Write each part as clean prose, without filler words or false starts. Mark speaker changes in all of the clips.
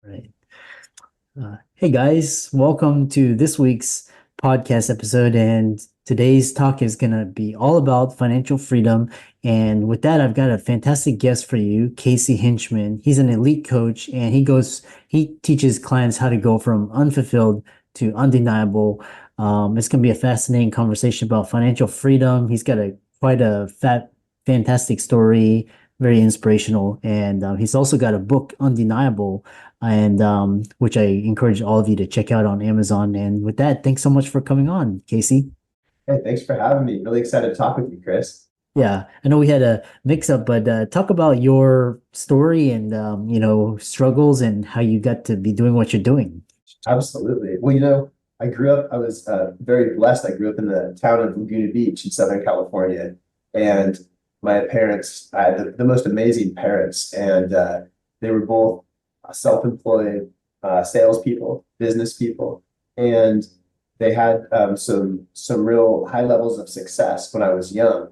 Speaker 1: Right. Hey guys, welcome to this week's podcast episode. And today's talk is going to be all about financial freedom. And with that, I've got a fantastic guest for you, Kasey Hinchman. He's an elite coach and he teaches clients how to go from unfulfilled to undeniable. It's going to be a fascinating conversation about financial freedom. He's got quite a fantastic story, very inspirational. And he's also got a book, Undeniable, and which I encourage all of you to check out on Amazon. And with that, thanks so much for coming on, Kasey.
Speaker 2: Hey, thanks for having me. Really excited to talk with you, Chris.
Speaker 1: Yeah, I know we had a mix up, but talk about your story and struggles and how you got to be doing what you're doing.
Speaker 2: Absolutely. Well, I was very blessed. I grew up in the town of Laguna Beach in Southern California. And my parents, I had the most amazing parents. And they were both self-employed salespeople, business people. And they had some real high levels of success when I was young.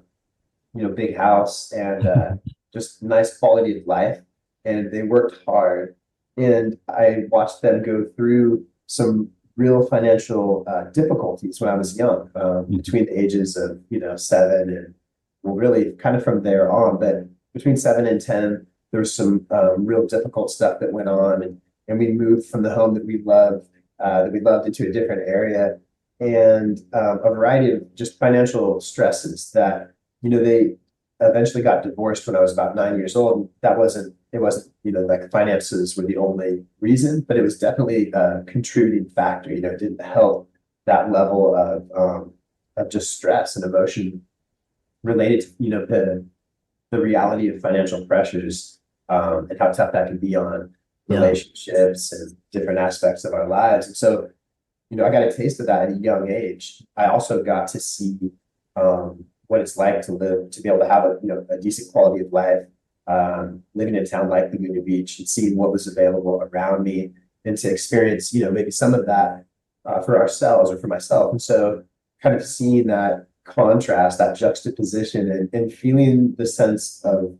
Speaker 2: Big house and just nice quality of life. And they worked hard. And I watched them go through some real financial difficulties when I was young, between the ages of, 7 and, well, really kind of from there on. But between 7 and 10, there was some real difficult stuff that went on. And we moved from the home that we loved into a different area. And a variety of just financial stresses that they eventually got divorced when I was about 9 years old. It wasn't, like finances were the only reason, but it was definitely a contributing factor. It didn't help that level of just stress and emotion related to, the reality of financial pressures, and how tough that can be on
Speaker 1: Yeah.
Speaker 2: relationships and different aspects of our lives. And so, I got a taste of that at a young age. I also got to see what it's like to be able to have a decent quality of life, living in a town like Laguna Beach and seeing what was available around me, and to experience, maybe some of that for ourselves or for myself. And so kind of seeing that contrast, that juxtaposition, and feeling the sense of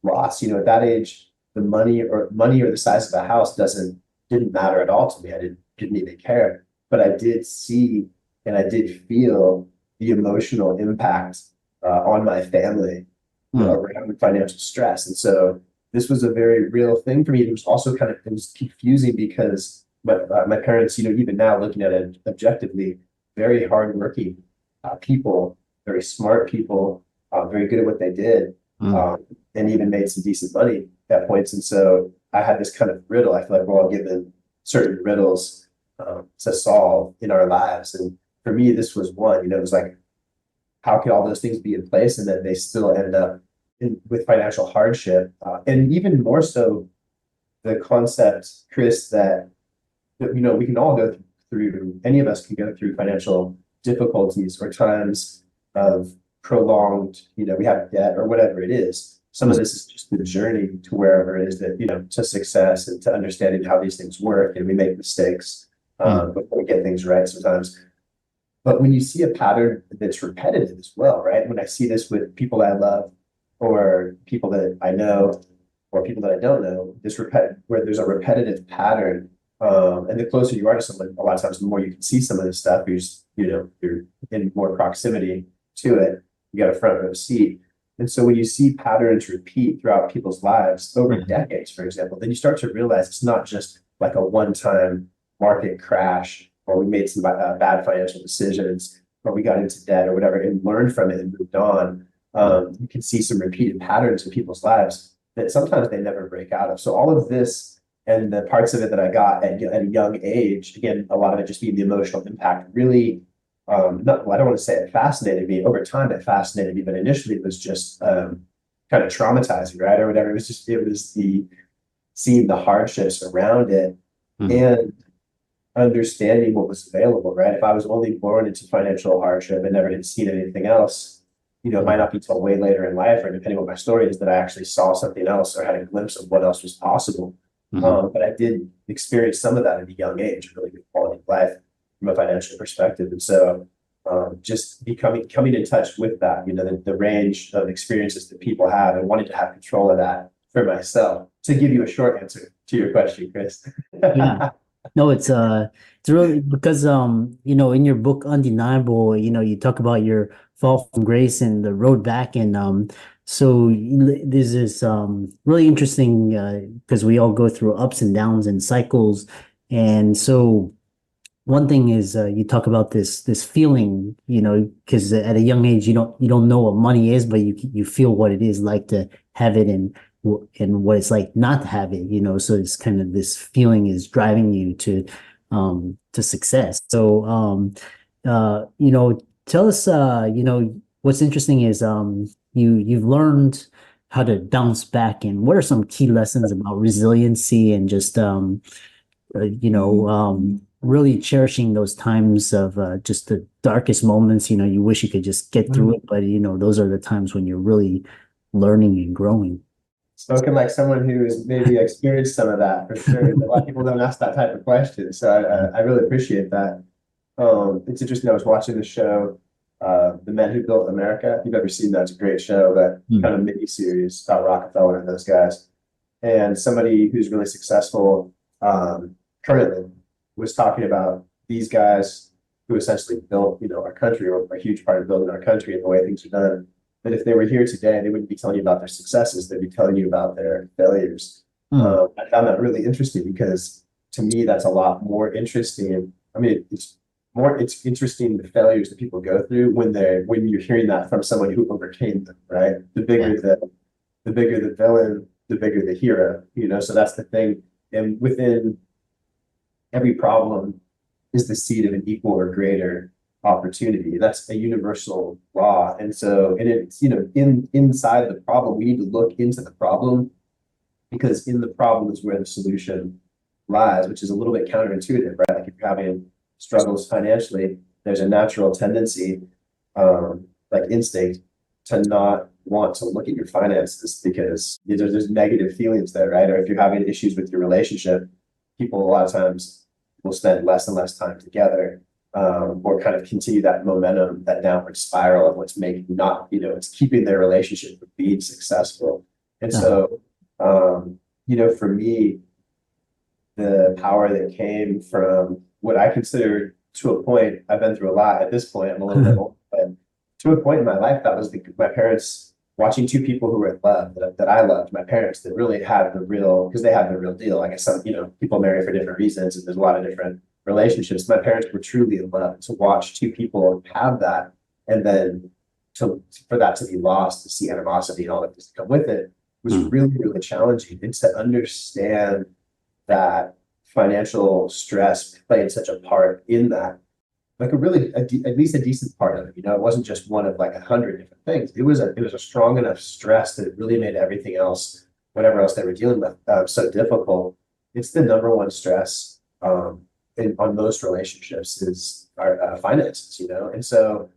Speaker 2: loss, at that age, the money or the size of the house didn't matter at all to me. I didn't even care, but I did see and I did feel the emotional impact on my family
Speaker 1: Hmm.
Speaker 2: around financial stress. And so this was a very real thing for me. It was also it was confusing because my parents, even now looking at it objectively, very hardworking people, very smart people, very good at what they did,
Speaker 1: Hmm.
Speaker 2: um, and even made some decent money at points. And so I had this kind of riddle. I feel like we're all given certain riddles to solve in our lives. And for me, this was one. It was like, how could all those things be in place and then they still end up with financial hardship? And even more so, the concept, Chris, that we can all go through, any of us can go through financial difficulties or times of prolonged, we have debt or whatever it is. Some of this is just the journey to wherever it is that, to success and to understanding how these things work. And we make mistakes,
Speaker 1: Hmm.
Speaker 2: but we get things right sometimes. But when you see a pattern that's repetitive as well, right? When I see this with people I love or people that I know or people that I don't know, where there's a repetitive pattern. And the closer you are to someone, a lot of times the more you can see some of this stuff, you're in more proximity to it. You got a front row seat. And so when you see patterns repeat throughout people's lives over decades, for example, then you start to realize it's not just like a one-time market crash or we made some bad financial decisions or we got into debt or whatever and learned from it and moved on. You can see some repeated patterns in people's lives that sometimes they never break out of. So all of this and the parts of it that I got at a young age, again, a lot of it just being the emotional impact, really, not, well, I don't want to say it fascinated me. Over time, it fascinated me, but initially it was just kind of traumatizing, right? Or whatever. It was the seeing the hardships around it
Speaker 1: Hmm.
Speaker 2: and understanding what was available, right? If I was only born into financial hardship and never had seen anything else, it might
Speaker 1: Hmm.
Speaker 2: not be till way later in life, or depending on what my story is, that I actually saw something else or had a glimpse of what else was possible.
Speaker 1: Hmm.
Speaker 2: But I did experience some of that at a young age, really good quality of life from a financial perspective. And so just coming in touch with that, the range of experiences that people have and wanting to have control of that for myself. To give you a short answer to your question, Chris.
Speaker 1: Yeah. No, it's really because in your book Undeniable, you talk about your fall from grace and the road back, and there's this really interesting because we all go through ups and downs and cycles. And so one thing is you talk about this feeling, because at a young age you don't know what money is, but you feel what it is like to have it, and what it's like not to have it. So it's kind of this feeling is driving you to success. So tell us, what's interesting is you've learned how to bounce back, and what are some key lessons about resiliency and just really cherishing those times of just the darkest moments. You wish you could just get through it, but those are the times when you're really learning and growing.
Speaker 2: Spoken like someone who has maybe experienced some of that for sure. A lot of people don't ask that type of question, so I really appreciate that. It's interesting. I was watching the show, "The Men Who Built America." If you've ever seen that, it's a great show, but kind of mini series about Rockefeller and those guys. And somebody who's really successful currently was talking about these guys who essentially built, our country, or a huge part of building our country and the way things are done. That if they were here today, they wouldn't be telling you about their successes; they'd be telling you about their failures. I found that really interesting because to me, that's a lot more interesting. I mean, it's interesting the failures that people go through when you're hearing that from someone who overcame them, right? The bigger the villain, the bigger the hero, so that's the thing. And within every problem is the seed of an equal or greater opportunity. That's a universal law. And so, and it's, inside the problem, we need to look into the problem, because in the problem is where the solution lies, which is a little bit counterintuitive, right? Like if you're having struggles financially, there's a natural tendency, like instinct, to not want to look at your finances because there's negative feelings there, right? Or if you're having issues with your relationship, people a lot of times will spend less and less time together, or kind of continue that momentum, that downward spiral of what's making it's keeping their relationship from being successful. And so, for me, the power that came from what I consider, to a point, I've been through a lot at this point, I'm a little bit old, but to a point in my life, that was my parents watching two people who were in love, that I loved, my parents, that really had because they had the real deal. Like some, people marry for different reasons, and there's a lot of different relationships. My parents were truly in love. To watch two people have that, and then for that to be lost, to see animosity and all that to come with it, was really, really challenging. And to understand that financial stress played such a part in that, like at least a decent part of it. It wasn't just one of like 100 different things. It was a strong enough stress that it really made everything else, whatever else they were dealing with, so difficult. It's the number one stress on most relationships is our finances, and so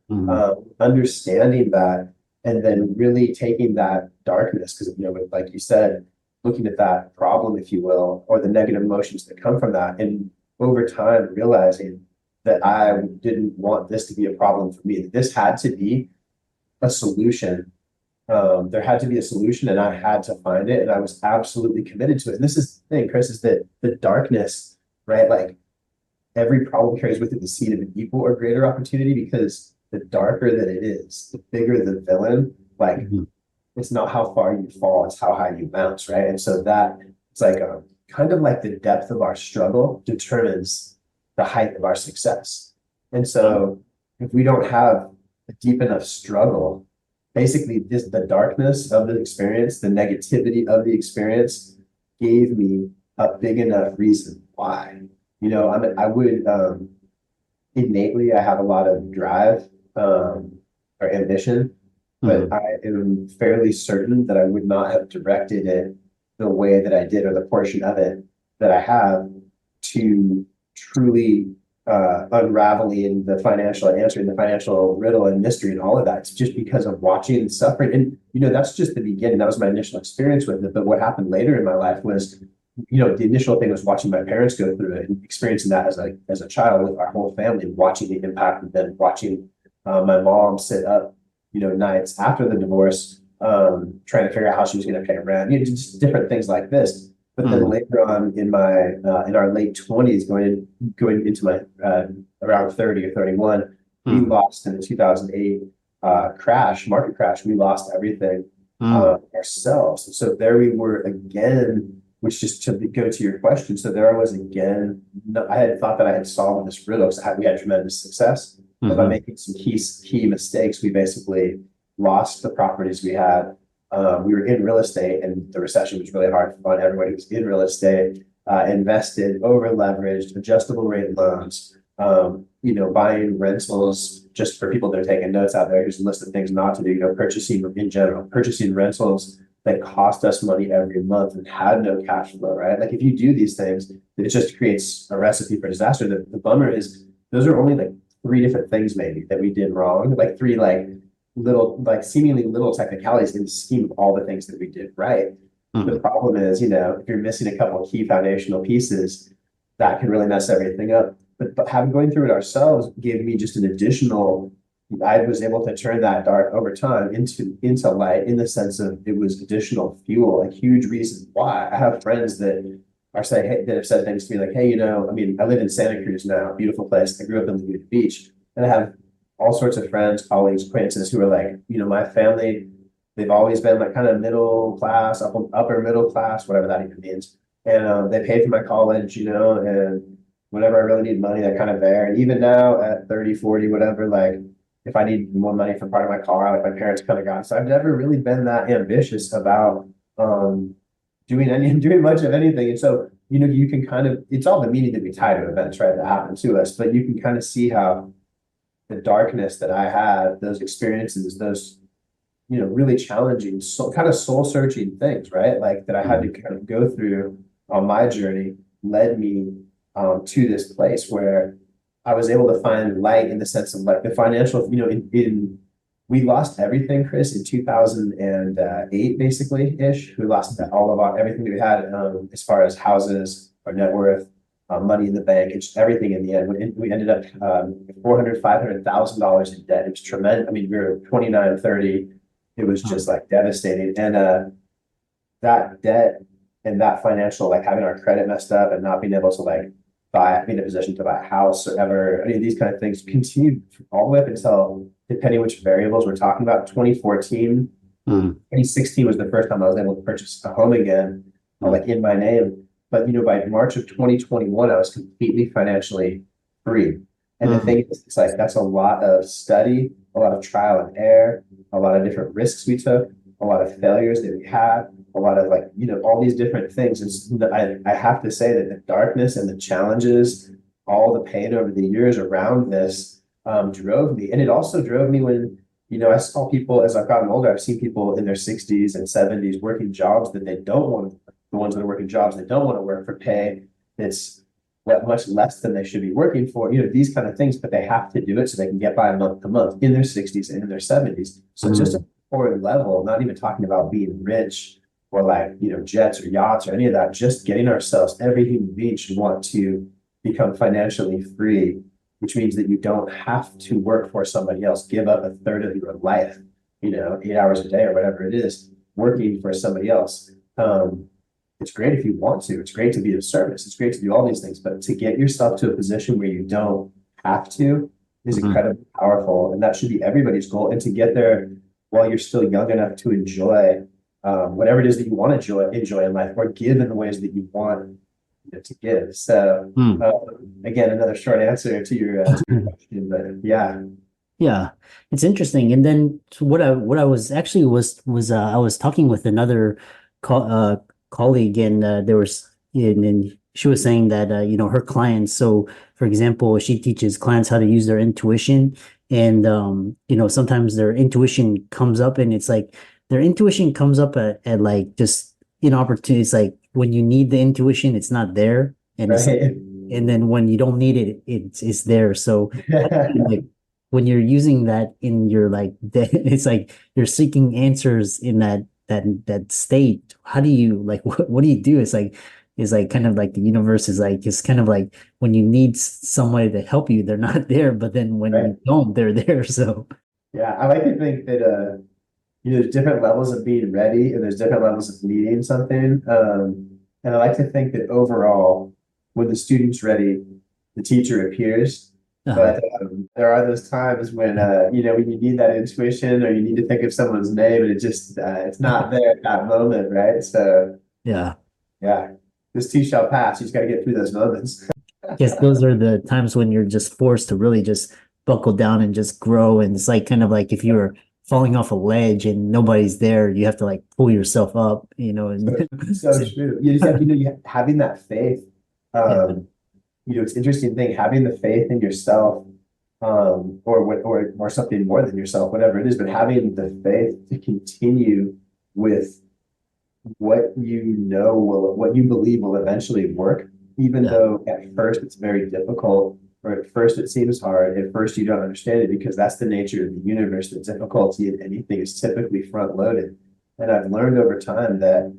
Speaker 2: understanding that, and then really taking that darkness, because like you said, looking at that problem, if you will, or the negative emotions that come from that, and over time realizing that I didn't want this to be a problem for me, that this had to be a solution. There had to be a solution, and I had to find it, and I was absolutely committed to it. And this is the thing, Chris, is that the darkness, right? Like every problem carries with it the seed of an equal or greater opportunity, because the darker that it is, the bigger the villain. Like it's not how far you fall, it's how high you bounce, right? And so that it's like kind of like the depth of our struggle determines the height of our success. And so if we don't have a deep enough struggle, basically the darkness of the experience, the negativity of the experience gave me a big enough reason why. I would innately, I have a lot of drive or ambition, but I am fairly certain that I would not have directed it the way that I did, or the portion of it that I have, to truly unraveling the financial, answering the financial riddle and mystery and all of that. It's just because of watching and suffering. And, that's just the beginning. That was my initial experience with it. But what happened later in my life was, the initial thing was watching my parents go through it and experiencing that as a child with our whole family, watching the impact of them, watching my mom sit up, nights after the divorce, trying to figure out how she was going to pay rent, just different things like this. But then
Speaker 1: Mm,
Speaker 2: later on in my in our late 20s, going into my around 30 or 31, we
Speaker 1: mm,
Speaker 2: lost in the 2008 market crash. We lost everything
Speaker 1: mm,
Speaker 2: ourselves. And so there we were again, which just to go to your question. So there I was again. No, I had thought that I had solved this riddle because we had tremendous success, but by
Speaker 1: mhm,
Speaker 2: making some key mistakes, we basically lost the properties we had. We were in real estate, and the recession was really hard on everybody who was in real estate. Invested, over leveraged, adjustable rate loans. Buying rentals, just for people that are taking notes out there, here's a list of things not to do. Purchasing in general, purchasing rentals that cost us money every month and had no cash flow, right? Like if you do these things, it just creates a recipe for disaster. The bummer is those are only like three different things maybe that we did wrong, like three little, like seemingly little technicalities in the scheme of all the things that we did right. The
Speaker 1: mm,
Speaker 2: problem is, if you're missing a couple of key foundational pieces, that can really mess everything up. But having going through it ourselves gave me just an additional. I was able to turn that dark over time into light in the sense of it was additional fuel, a huge reason why. I have friends that are saying, hey, that have said things to me like, hey, I mean, I live in Santa Cruz now, beautiful place. I grew up in Laguna Beach, and I have all sorts of friends, colleagues, acquaintances who are like, my family, they've always been like kind of middle class, upper middle class, whatever that even means. And they paid for my college, and whenever I really need money, they're kind of there. And even now at 30, 40, whatever, like if I need more money for part of my car, like my parents kind of got. So I've never really been that ambitious about doing much of anything. And so, you can kind of, it's all the meaning that we tie to events, right, that happen to us, but you can kind of see how the darkness that I had, those experiences, those, really challenging, kind of soul searching things, right? Like that I had to
Speaker 1: mm,
Speaker 2: kind of go through on my journey led me to this place where I was able to find light in the sense of like the financial, we lost everything, Chris, in 2008, basically ish. We lost all of everything that we had as far as houses, our net worth, money in the bank, and just everything in the end. We ended up $500,000 in debt. It was tremendous. I mean, we were 29, 30. It was
Speaker 1: mm,
Speaker 2: just like devastating. And that debt and that financial, like having our credit messed up and not being able to like be in a position to buy a house or ever any of these kind of things continued all the way up until, depending which variables we're talking about, 2014.
Speaker 1: mm,
Speaker 2: 2016 was the first time I was able to purchase a home again,
Speaker 1: mm,
Speaker 2: like in my name. But by March of 2021, I was completely financially free. And the
Speaker 1: mm,
Speaker 2: thing is, it's like that's a lot of study, a lot of trial and error, a lot of different risks we took, a lot of failures that we had, a lot of like, all these different things. I have to say that the darkness and the challenges, all the pain over the years around this drove me. And it also drove me when, I saw people as I've gotten older, I've seen people in their 60s and 70s working jobs that they don't want to, the ones that are working jobs they don't want to work for pay that's much less than they should be working for, these kind of things, but they have to do it so they can get by month to month in their 60s and in their 70s. So just a
Speaker 1: mm,
Speaker 2: forward level, not even talking about being rich or like, jets or yachts or any of that, just getting ourselves, every human being should want to become financially free, which means that you don't have to work for somebody else, give up a third of your life, 8 hours a day or whatever it is, working for somebody else. It's great if you want to. It's great to be of service. It's great to do all these things, but to get yourself to a position where you don't have to is
Speaker 1: mm.
Speaker 2: incredibly powerful, and that should be everybody's goal. And to get there while you're still young enough to enjoy whatever it is that you want to enjoy in life, or give in the ways that you want to give. So
Speaker 1: Mm.
Speaker 2: again, another short answer to your question, but yeah.
Speaker 1: Yeah, it's interesting. And then what I was actually was I was talking with another co colleague, and there was and she was saying that her clients. So for example, she teaches clients how to use their intuition, and sometimes their intuition comes up, and it's like their intuition comes up at like just opportunities. Like when you need the intuition, it's not there, and it's like,
Speaker 2: Right.
Speaker 1: and then when you don't need it, it's there. So how do you, like when you're using that in your like it's like you're seeking answers in that state. How do you like what do you do? It's like kind of like the universe is like it's kind of like when you need somebody to help you, they're not there, but then when
Speaker 2: Right.
Speaker 1: you don't, they're there. So
Speaker 2: Yeah, I like to think that there's different levels of being ready and there's different levels of needing something. And I like to think that overall, when the student's ready, the teacher appears.
Speaker 1: Uh-huh.
Speaker 2: But there are those times when when you need that intuition or you need to think of someone's name and it's not there at that moment, right? So
Speaker 1: Yeah.
Speaker 2: yeah, this too shall pass. You just got to get through those moments.
Speaker 1: Guess those are the times when you're just forced to really just buckle down and just grow. And it's like kind of like if you were falling off a ledge and nobody's there, you have to like pull yourself up, and
Speaker 2: So true. You just have, having that faith.
Speaker 1: yeah,
Speaker 2: It's interesting thing, having the faith in yourself, or something more than yourself, whatever it is, but having the faith to continue with what you believe will eventually work, even
Speaker 1: yeah,
Speaker 2: though at first it's very difficult, or at first it seems hard, at first you don't understand it because that's the nature of the universe. The difficulty in anything is typically front loaded. And I've learned over time that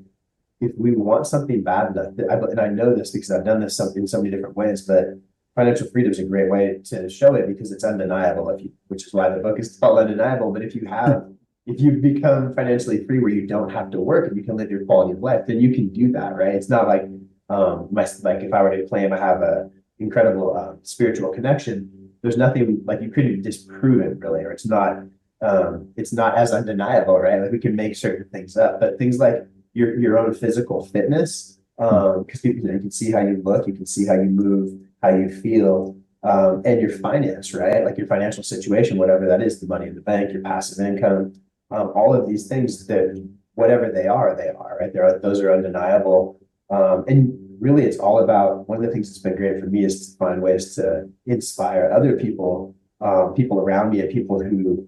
Speaker 2: if we want something bad enough, and I know this because I've done this in so many different ways, but financial freedom is a great way to show it because it's undeniable. Which is why the book is called Undeniable. But if you become financially free where you don't have to work and you can live your quality of life, then you can do that, right? It's not like like if I were to claim I have a incredible spiritual connection, there's nothing like you couldn't disprove it really, or it's not as undeniable, right? Like we can make certain things up, but things like your own physical fitness, because people, you can see how you look, you can see how you move, how you feel, and your finance, right? Like your financial situation, whatever that is, the money in the bank, your passive income, all of these things that whatever they are, right? Those are undeniable. And really it's all about, one of the things that's been great for me is to find ways to inspire other people, people around me and people who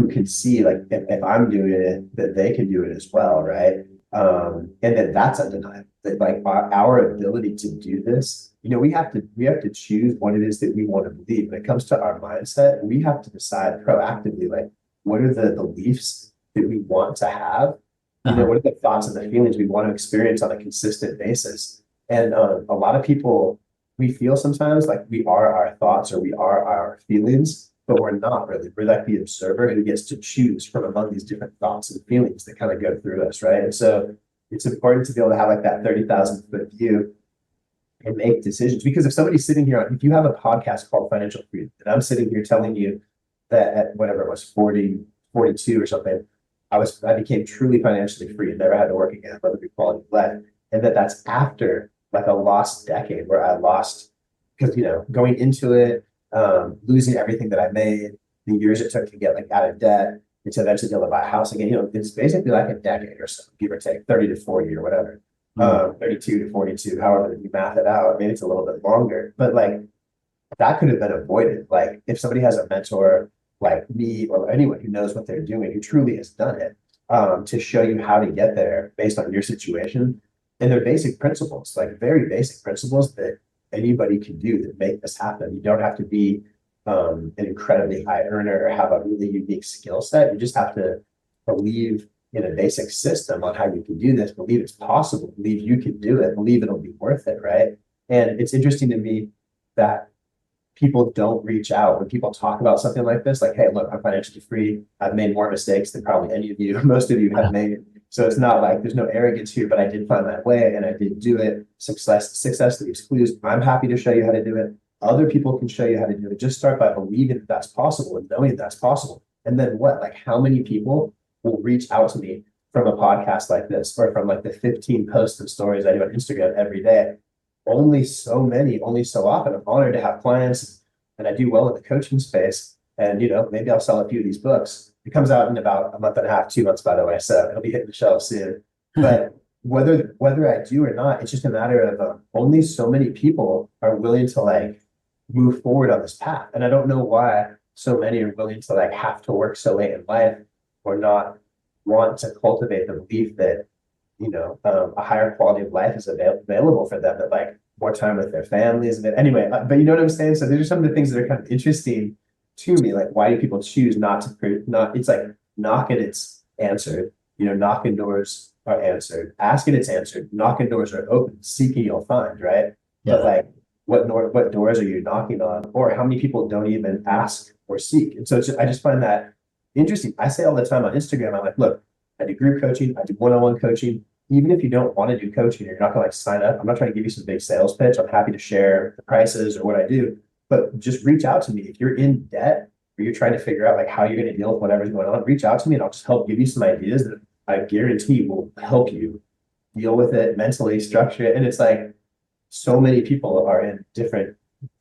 Speaker 2: can see like if I'm doing it, that they can do it as well, right? And that's undeniable. That like our ability to do this, we have to choose what it is that we want to believe. When it comes to our mindset, we have to decide proactively, like what are the beliefs that we want to have?
Speaker 1: uh-huh,
Speaker 2: What are the thoughts and the feelings we want to experience on a consistent basis? And a lot of people, we feel sometimes like we are our thoughts or we are our feelings, but we're not really. We're like the observer who gets to choose from among these different thoughts and feelings that kind of go through us, right? And so it's important to be able to have like that 30,000-foot view and make decisions. Because if somebody's sitting here, if you have a podcast called Financial Freedom, and I'm sitting here telling you that at whatever it was, 40, 42 or something, I became truly financially free and never had to work again, but with quality of life. And that's after like a lost decade where I lost, because going into it, losing everything that I made, the years it took to get like out of debt, and to eventually be able to buy a house again. It's basically like a decade or so, give or take, 30 to 40 or whatever. 32 to 42, however you math it out. Maybe it's a little bit longer, but like that could have been avoided. Like if somebody has a mentor like me or anyone who knows what they're doing, who truly has done it, to show you how to get there based on your situation. And they're basic principles, like very basic principles that anybody can do that make this happen. You don't have to be an incredibly high earner or have a really unique skill set. You just have to believe in a basic system on how you can do this, believe it's possible, believe you can do it, believe it'll be worth it, right? And it's interesting to me that people don't reach out when people talk about something like this, like, hey, look, I'm financially free. I've made more mistakes than probably any of you, most of you have made. So it's not like there's no arrogance here, but I did find that way and I did do it. Success leaves clues. I'm happy to show you how to do it. Other people can show you how to do it. Just start by believing that that's possible and knowing that's possible. And then what? Like how many people will reach out to me from a podcast like this or from like the 15 posts and stories I do on Instagram every day? Only so many, only so often. I'm honored to have clients and I do well in the coaching space. And, maybe I'll sell a few of these books. It comes out in about a month and a half, 2 months, by the way. So it'll be hitting the shelf soon. But whether I do or not, it's just a matter of only so many people are willing to like move forward on this path. And I don't know why so many are willing to like have to work so late in life or not want to cultivate the belief that a higher quality of life is available for them, that like more time with their families. And anyway, but you know what I'm saying? So these are some of the things that are kind of interesting to me. Like, why do people choose not to, it's like knocking, it's answered, knocking doors are answered, asking it's answered, knocking doors are open, seeking you'll find, right? But
Speaker 1: yeah,
Speaker 2: like, what doors are you knocking on? Or how many people don't even ask or seek? And so I just find that interesting. I say all the time on Instagram, I'm like, look, I do group coaching, I do one-on-one coaching. even if you don't want to do coaching, you're not gonna like sign up. I'm not trying to give you some big sales pitch. I'm happy to share the prices or what I do, but just reach out to me. If you're in debt or you're trying to figure out like how you're going to deal with whatever's going on, reach out to me and I'll just help give you some ideas that I guarantee will help you deal with it mentally, structure it. And it's like so many people are in different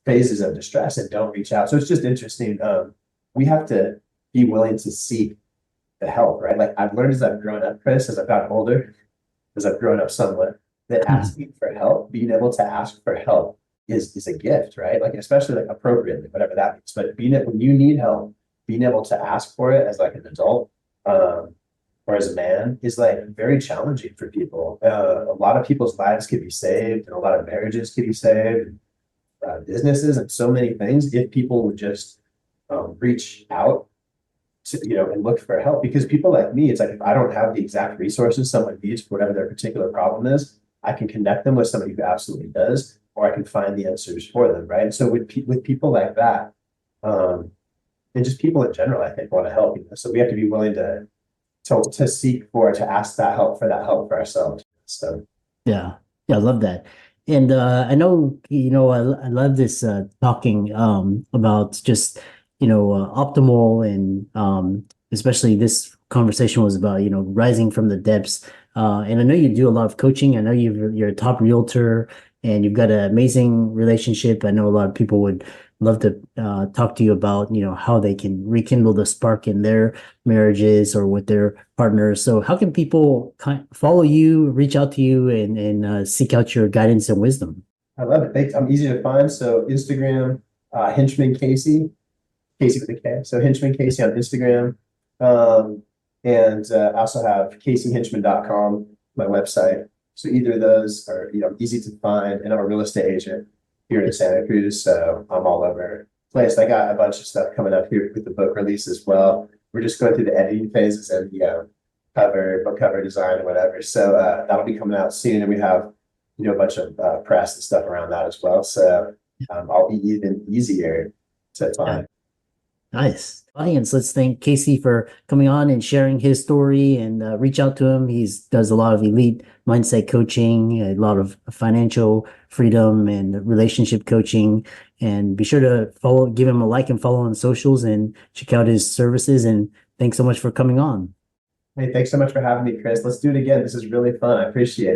Speaker 2: phases of distress and don't reach out. So it's just interesting. We have to be willing to seek the help, right? Like I've learned as I've grown up, Chris, as I've gotten older, as I've grown up somewhat, that asking for help, being able to ask for help is a gift, right? Like especially like appropriately, whatever that means. But being it when you need help, being able to ask for it as like an adult, or as a man is like very challenging for people. A lot of people's lives could be saved, and a lot of marriages could be saved, businesses, and so many things if people would just reach out to, and look for help. Because people like me, it's like if I don't have the exact resources someone needs for whatever their particular problem is, I can connect them with somebody who absolutely does, or I can find the answers for them, right? So with people like that, and just people in general, I think want to help. So we have to be willing to seek for, to ask that help for ourselves. So
Speaker 1: Yeah. Yeah, I love that. And I know, I love this talking about just, optimal and especially this conversation was about, rising from the depths. And I know you do a lot of coaching. I know you're a top realtor and you've got an amazing relationship. I know a lot of people would love to talk to you about, how they can rekindle the spark in their marriages or with their partners. So how can people follow you, reach out to you, and seek out your guidance and wisdom?
Speaker 2: I love it. Thanks. I'm easy to find. So Instagram, Hinchman Kasey, Kasey with a K. So Hinchman Kasey on Instagram. And I also have kaseyhinchman.com, my website. So either of those are, easy to find. And I'm a real estate agent here in Santa Cruz. So I'm all over the place. I got a bunch of stuff coming up here with the book release as well. We're just going through the editing phases and the book cover design or whatever. So that'll be coming out soon. And we have, a bunch of press and stuff around that as well. So I'll be even easier to find.
Speaker 1: Nice. Audience, let's thank Kasey for coming on and sharing his story and reach out to him. Does a lot of elite mindset coaching, a lot of financial freedom and relationship coaching. And be sure to give him a like and follow on socials and check out his services. And thanks so much for coming on.
Speaker 2: Hey, thanks so much for having me, Chris. Let's do it again. This is really fun. I appreciate it.